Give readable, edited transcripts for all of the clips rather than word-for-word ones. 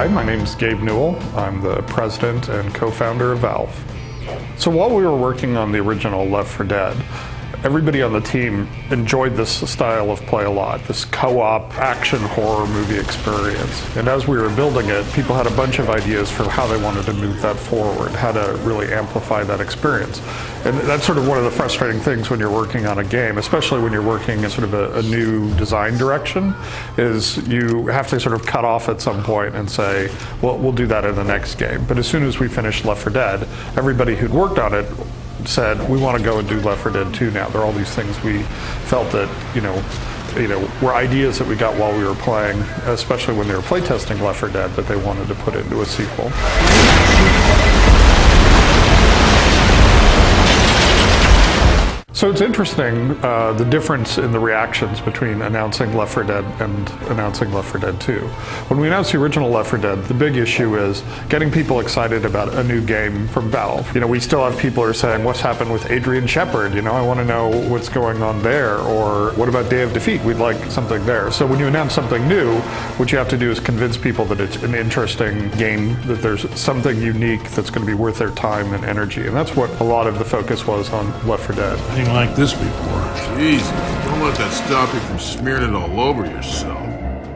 Hi, my name is Gabe Newell. I'm the president and co-founder of Valve. So while we were working on the original Left 4 Dead, everybody on the team enjoyed this style of play a lot, this co-op action horror movie experience. And as we were building it, people had a bunch of ideas for how they wanted to move that forward, how to really amplify that experience. And that's sort of one of the frustrating things when you're working on a game, especially when you're working in sort of a new design direction, is you have to sort of cut off at some point and say, well, we'll do that in the next game. But as soon as we finished Left 4 Dead, everybody who'd worked on it said, we want to go and do Left 4 Dead 2 now. There are all these things we felt that, were ideas that we got while we were playing, especially when they were playtesting Left 4 Dead, that they wanted to put into a sequel. So it's interesting, the difference in the reactions between announcing Left 4 Dead and announcing Left 4 Dead 2. When we announced the original Left 4 Dead, the big issue is getting people excited about a new game from Valve. We still have people who are saying, what's happened with Adrian Shepard? I want to know what's going on there. Or what about Day of Defeat? We'd like something there. So when you announce something new, what you have to do is convince people that it's an interesting game, that there's something unique that's going to be worth their time and energy. And that's what a lot of the focus was on Left 4 Dead. Like this before. Jesus, don't let that stop you from smearing it all over yourself.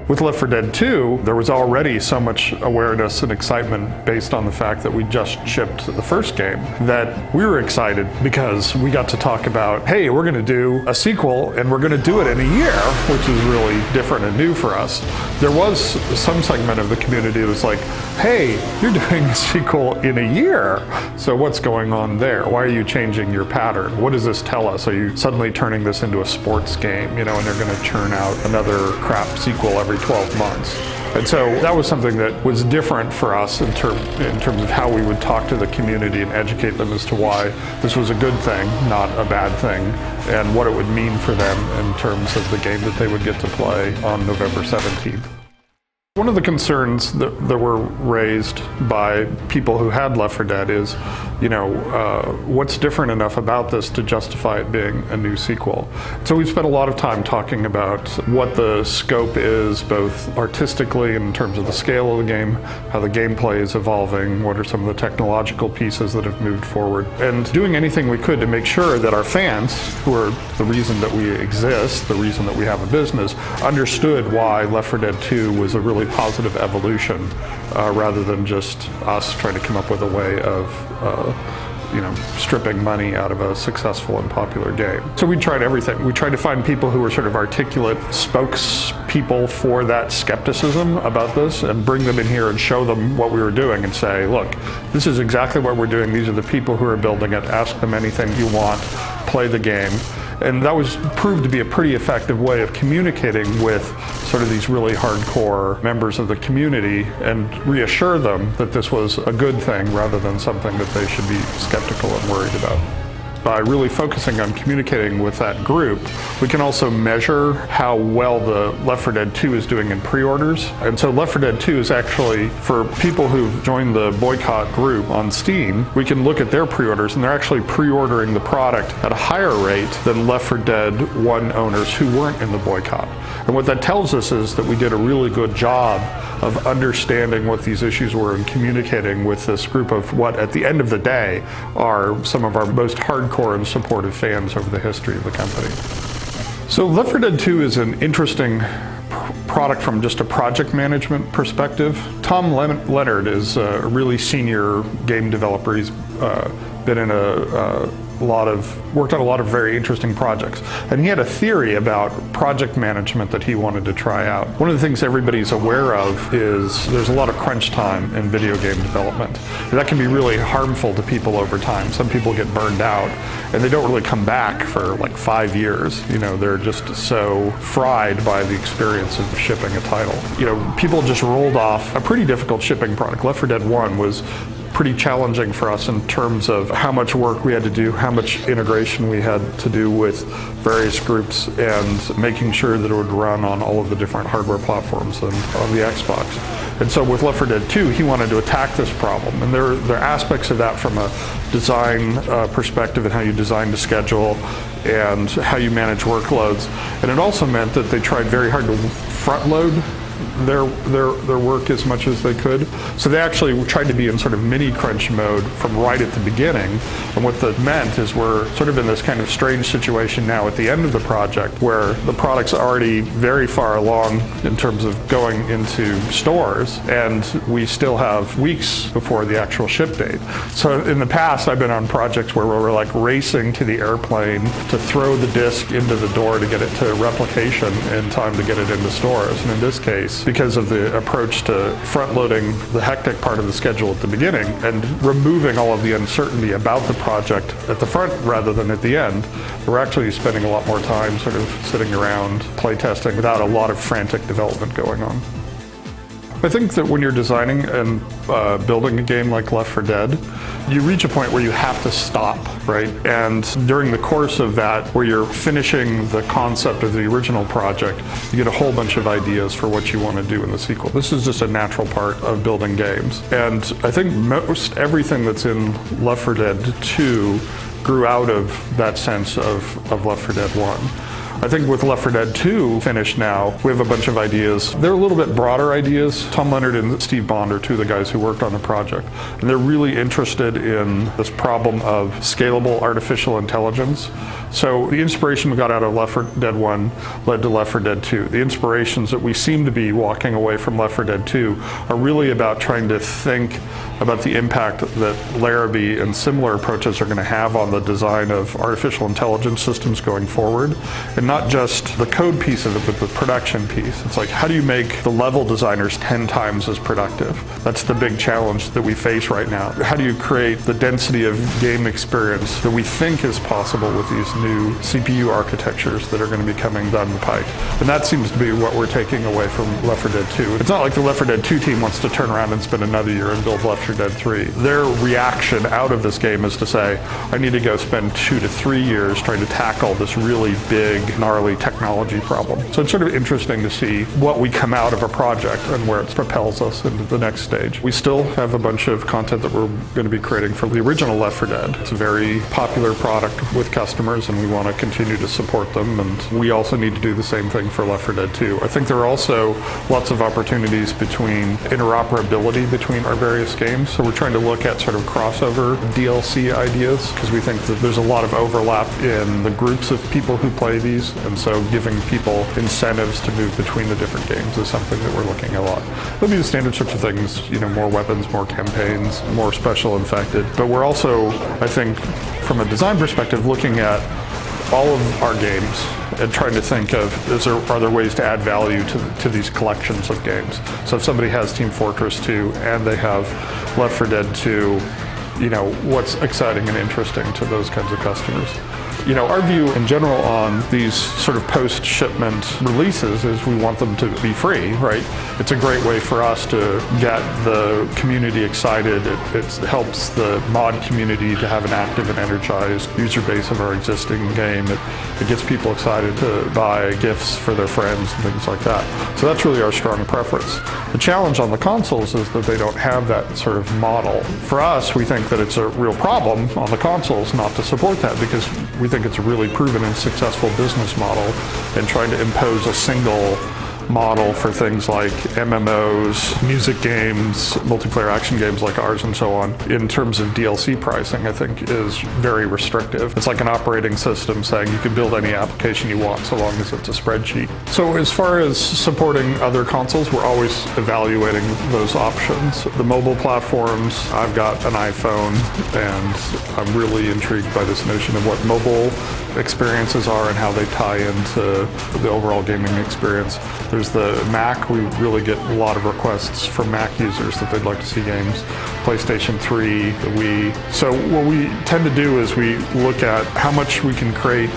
With Left 4 Dead 2, there was already so much awareness and excitement based on the fact that we just shipped the first game that we were excited because we got to talk about, hey, we're going to do a sequel and we're going to do it in a year, which is really different and new for us. There was some segment of the community that was like, hey, you're doing a sequel in a year. So what's going on there? Why are you changing your pattern? What does this tell us? Are you suddenly turning this into a sports game, and they're going to churn out another crap sequel every 12 months. And so that was something that was different for us in terms of how we would talk to the community and educate them as to why this was a good thing, not a bad thing, and what it would mean for them in terms of the game that they would get to play on November 17th. One of the concerns that were raised by people who had Left 4 Dead is, what's different enough about this to justify it being a new sequel? So we've spent a lot of time talking about what the scope is, both artistically in terms of the scale of the game, how the gameplay is evolving, what are some of the technological pieces that have moved forward, and doing anything we could to make sure that our fans, who are the reason that we exist, the reason that we have a business, understood why Left 4 Dead 2 was a really positive evolution rather than just us trying to come up with a way of stripping money out of a successful and popular game. So we tried everything. We tried to find people who were sort of articulate spokespeople for that skepticism about this and bring them in here and show them what we were doing and say, look, this is exactly what we're doing. These are the people who are building it. Ask them anything you want. Play the game. And that was proved to be a pretty effective way of communicating with sort of these really hardcore members of the community and reassure them that this was a good thing rather than something that they should be skeptical and worried about. By really focusing on communicating with that group, we can also measure how well the Left 4 Dead 2 is doing in pre-orders. And so Left 4 Dead 2 is actually, for people who've joined the boycott group on Steam, we can look at their pre-orders, and they're actually pre-ordering the product at a higher rate than Left 4 Dead 1 owners who weren't in the boycott. And what that tells us is that we did a really good job of understanding what these issues were and communicating with this group of what, at the end of the day, are some of our most hardcore and supportive fans over the history of the company. So Left 4 Dead 2 is an interesting product from just a project management perspective. Tom Leonard is a really senior game developer. He's been in worked on a lot of very interesting projects. And he had a theory about project management that he wanted to try out. One of the things everybody's aware of is there's a lot of crunch time in video game development. And that can be really harmful to people over time. Some people get burned out and they don't really come back for like 5 years. They're just so fried by the experience of shipping a title. People just rolled off a pretty difficult shipping product. Left 4 Dead 1 was pretty challenging for us in terms of how much work we had to do, how much integration we had to do with various groups, and making sure that it would run on all of the different hardware platforms and on the Xbox. And so with Left 4 Dead 2, he wanted to attack this problem. And there are aspects of that from a design perspective and how you design the schedule and how you manage workloads. And it also meant that they tried very hard to front load their work as much as they could. So they actually tried to be in sort of mini crunch mode from right at the beginning. And what that meant is we're sort of in this kind of strange situation now at the end of the project where the product's already very far along in terms of going into stores, and we still have weeks before the actual ship date. So in the past, I've been on projects where we're like racing to the airplane to throw the disc into the door to get it to replication in time to get it into stores. And in this case, because of the approach to front-loading the hectic part of the schedule at the beginning and removing all of the uncertainty about the project at the front rather than at the end, we're actually spending a lot more time sort of sitting around playtesting without a lot of frantic development going on. I think that when you're designing and building a game like Left 4 Dead, you reach a point where you have to stop, right? And during the course of that, where you're finishing the concept of the original project, you get a whole bunch of ideas for what you want to do in the sequel. This is just a natural part of building games. And I think most everything that's in Left 4 Dead 2 grew out of that sense of Left 4 Dead 1. I think with Left 4 Dead 2 finished now, we have a bunch of ideas. They're a little bit broader ideas. Tom Leonard and Steve Bond are two of the guys who worked on the project. And they're really interested in this problem of scalable artificial intelligence. So the inspiration we got out of Left 4 Dead 1 led to Left 4 Dead 2. The inspirations that we seem to be walking away from Left 4 Dead 2 are really about trying to think about the impact that Larrabee and similar approaches are going to have on the design of artificial intelligence systems going forward. And not just the code piece of it, but the production piece. It's like, how do you make the level designers 10 times as productive? That's the big challenge that we face right now. How do you create the density of game experience that we think is possible with these new CPU architectures that are going to be coming down the pike? And that seems to be what we're taking away from Left 4 Dead 2. It's not like the Left 4 Dead 2 team wants to turn around and spend another year and build Left 4 Dead 3. Their reaction out of this game is to say, I need to go spend 2 to 3 years trying to tackle this really big, gnarly technology problem. So it's sort of interesting to see what we come out of a project and where it propels us into the next stage. We still have a bunch of content that we're going to be creating for the original Left 4 Dead. It's a very popular product with customers and we want to continue to support them, and we also need to do the same thing for Left 4 Dead 2. I think there are also lots of opportunities between interoperability between our various games. So we're trying to look at sort of crossover DLC ideas because we think that there's a lot of overlap in the groups of people who play these, and so giving people incentives to move between the different games is something that we're looking at a lot. It'll be the standard sorts of things, you know, more weapons, more campaigns, more special infected. But we're also, I think, from a design perspective, looking at all of our games and trying to think of, are there ways to add value to these collections of games? So if somebody has Team Fortress 2 and they have Left 4 Dead 2, you know, what's exciting and interesting to those kinds of customers? You know, our view in general on these sort of post-shipment releases is we want them to be free, right? It's a great way for us to get the community excited. It helps the mod community to have an active and energized user base of our existing game. It gets people excited to buy gifts for their friends and things like that. So that's really our strong preference. The challenge on the consoles is that they don't have that sort of model. For us, we think that it's a real problem on the consoles not to support that because we think it's a really proven and successful business model, and trying to impose a single model for things like MMOs, music games, multiplayer action games like ours and so on, in terms of DLC pricing, I think is very restrictive. It's like an operating system saying you can build any application you want so long as it's a spreadsheet. So as far as supporting other consoles, we're always evaluating those options. The mobile platforms, I've got an iPhone and I'm really intrigued by this notion of what mobile experiences are and how they tie into the overall gaming experience. There's the Mac. We really get a lot of requests from Mac users that they'd like to see games. PlayStation 3, the Wii. So what we tend to do is we look at how much we can create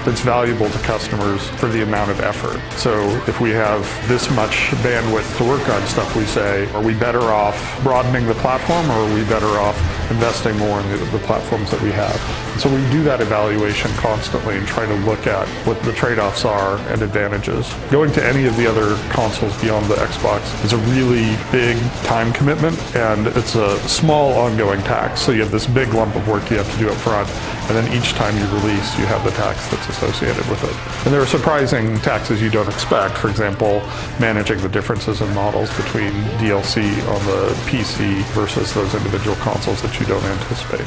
that's valuable to customers for the amount of effort. So if we have this much bandwidth to work on stuff, we say, are we better off broadening the platform, or are we better off investing more in the platforms that we have? And so we do that evaluation constantly and try to look at what the trade-offs are and advantages. Going to any of the other consoles beyond the Xbox is a really big time commitment, and it's a small ongoing tax. So you have this big lump of work you have to do up front, and then each time you release, you have the tax that's associated with it. And there are surprising taxes you don't expect. For example, managing the differences in models between DLC on the PC versus those individual consoles that you don't anticipate.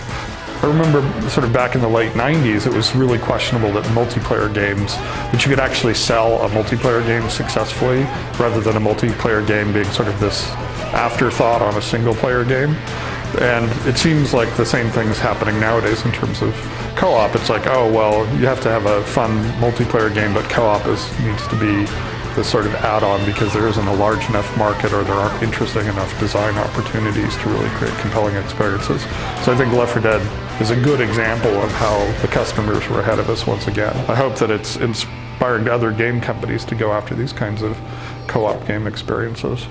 I remember sort of back in the late 90s, it was really questionable that multiplayer games, that you could actually sell a multiplayer game successfully rather than a multiplayer game being sort of this afterthought on a single player game. And it seems like the same thing's happening nowadays in terms of co-op. It's like, oh, well, you have to have a fun multiplayer game, but co-op needs to be this sort of add-on because there isn't a large enough market or there aren't interesting enough design opportunities to really create compelling experiences. So I think Left 4 Dead is a good example of how the customers were ahead of us once again. I hope that it's inspiring other game companies to go after these kinds of co-op game experiences.